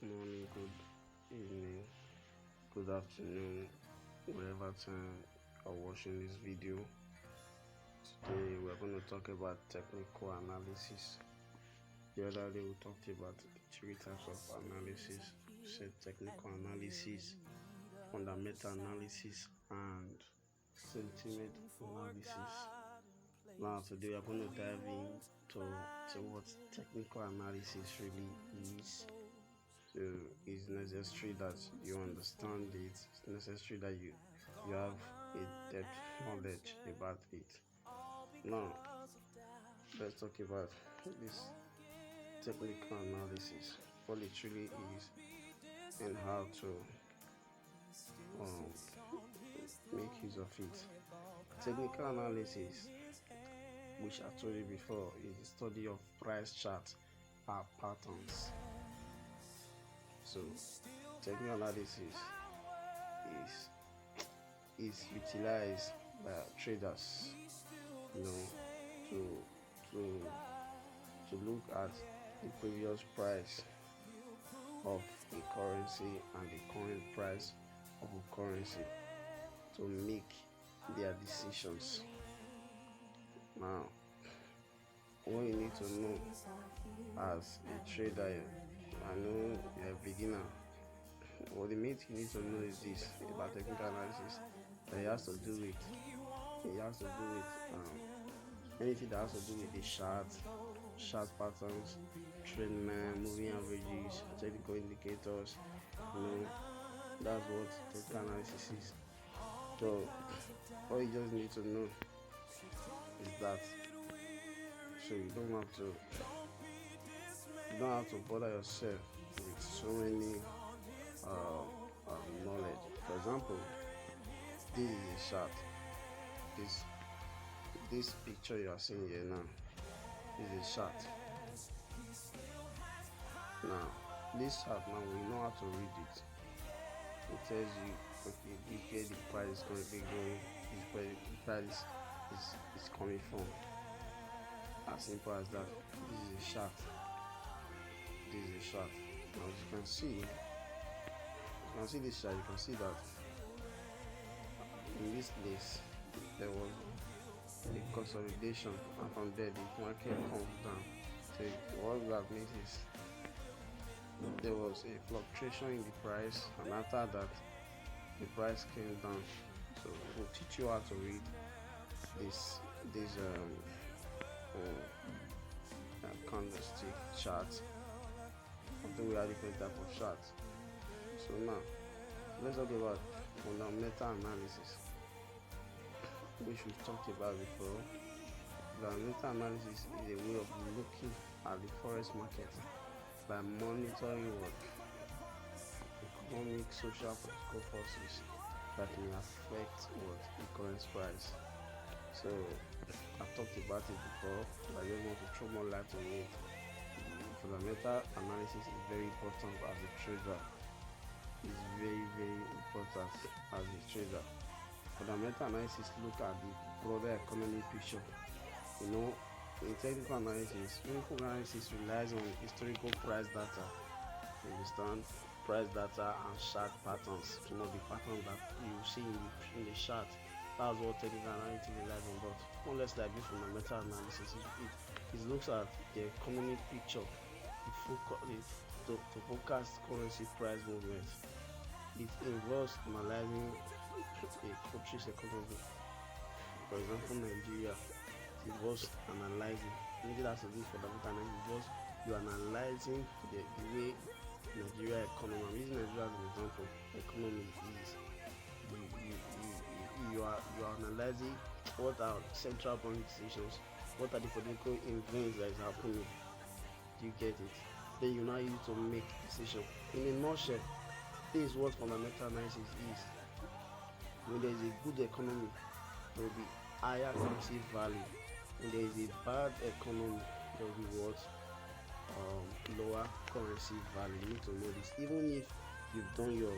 Morning, good evening, good afternoon, whatever time you're watching this video. Today we're going to talk about technical analysis. The other day we talked about the three types of analysis. We said technical analysis, fundamental analysis, and sentiment analysis. Now today we're going to dive into what technical analysis really is. So it's necessary that you understand it. It's necessary that you have a depth knowledge about it. Now let's talk about this technical analysis, what it really is, and how to um, make use of it. Technical analysis, which I told you before, is the study of price charts or patterns. So technical analysis is utilized by traders, you know, to to to look at the previous price of a currency and the current price of a currency to make their decisions. Now, what you need to know as a trader, I know you're a beginner. What the main thing you need to know is this about technical analysis, that it has to do with anything that has to do with the chart patterns, trend line, moving averages, technical indicators. That's what technical analysis is. So all you just need to know is that, so you don't have to bother yourself with so many knowledge. For example, this is a chart. This picture you are seeing here now is a chart. Now this chart, now we know how to read it. It tells you, okay, this is where the price is currently going, this is where the price is coming from. As simple as that. This is a chart. Now as you can see this chart, you can see that in this place there was a consolidation, and from there the market comes down. So what that means is there was a fluctuation in the price, and after that the price came down. So we'll teach you how to read this candlestick chart. Although we have different type of charts. So now let's talk about fundamental analysis, which we talked about before. Fundamental analysis is a way of looking at the forex market by monitoring what economic, social, political forces that may affect what the current price. So I've talked about it before, but I just want to throw more light on it. Fundamental analysis is very important as a trader. It's very, very important as a trader. Fundamental analysis look at the broader economic picture. In technical analysis relies on historical price data. You understand? Price data and chart patterns. The patterns that you see in the chart. That's what technical analysis relies on. But unless like this fundamental analysis, it looks at the economic picture, to forecast currency price movements. It involves analyzing a country's economy. For example, Nigeria. It involves analyzing. Maybe that's a good fundamental analysis. Because you're analyzing the way Nigeria economy. I'm using Nigeria as an example. Economy is you are analyzing what are central bank decisions, what are the political events that is happening. Do you get it? Then you now use it to make decision. In a nutshell, this is what fundamental analysis is. When there is a good economy, there will be higher currency value. When there is a bad economy, there will be what lower currency value. You need to know this. Even if you've done your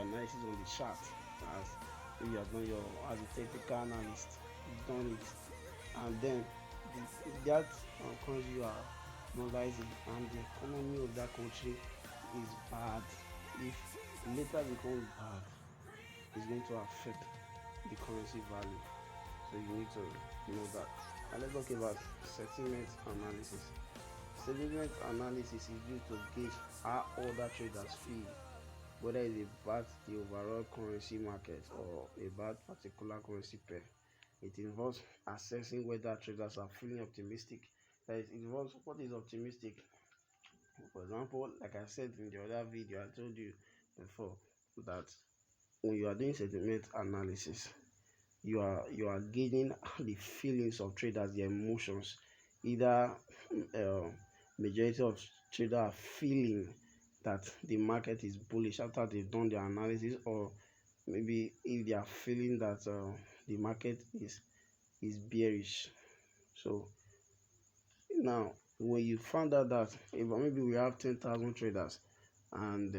analysis on the chart, as you have done as a technical analyst, you've done it, and then that currency dollars and the economy of that country is bad, if later becomes bad, it's going to affect the currency value. So you need to know that. And let's talk about sentiment analysis. Sentiment analysis is used to gauge how other traders feel, whether it's about the overall currency market or about particular currency pair. It involves assessing whether traders are feeling optimistic. That is, it involves what is optimistic. For example, like I said in the other video, I told you before that when you are doing sentiment analysis, you are gaining the feelings of traders, their emotions. Either uh, majority of traders are feeling that the market is bullish after they've done their analysis, or maybe if they are feeling that the market is bearish. So now when you found out that if maybe we have 10,000 traders and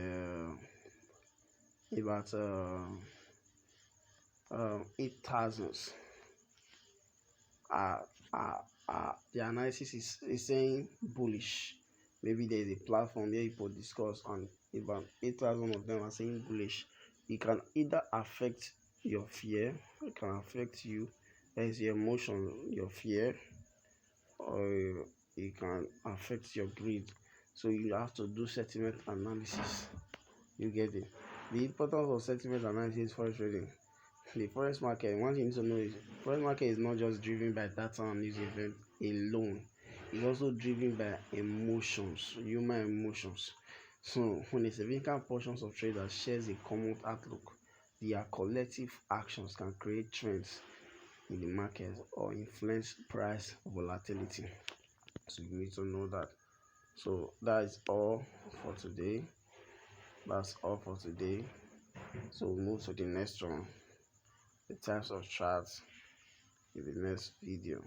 about 8,000 are, the analysis is saying bullish. Maybe there is a platform where people discuss and about 8,000 of them are saying bullish. It can either affect your fear, it can affect you, that is your emotion, your fear, or it can affect your greed. So you have to do sentiment analysis. You get it? The importance of sentiment analysis for trading. The forex market, one thing you need to know is forex market is not just driven by data and news event alone. It's also driven by emotions, human emotions. So when a significant portions of traders shares a common outlook, their collective actions can create trends in the market or influence price volatility. So you need to know that. So that is all for today. That's all for today. So we'll move to the next one, the types of charts in the next video.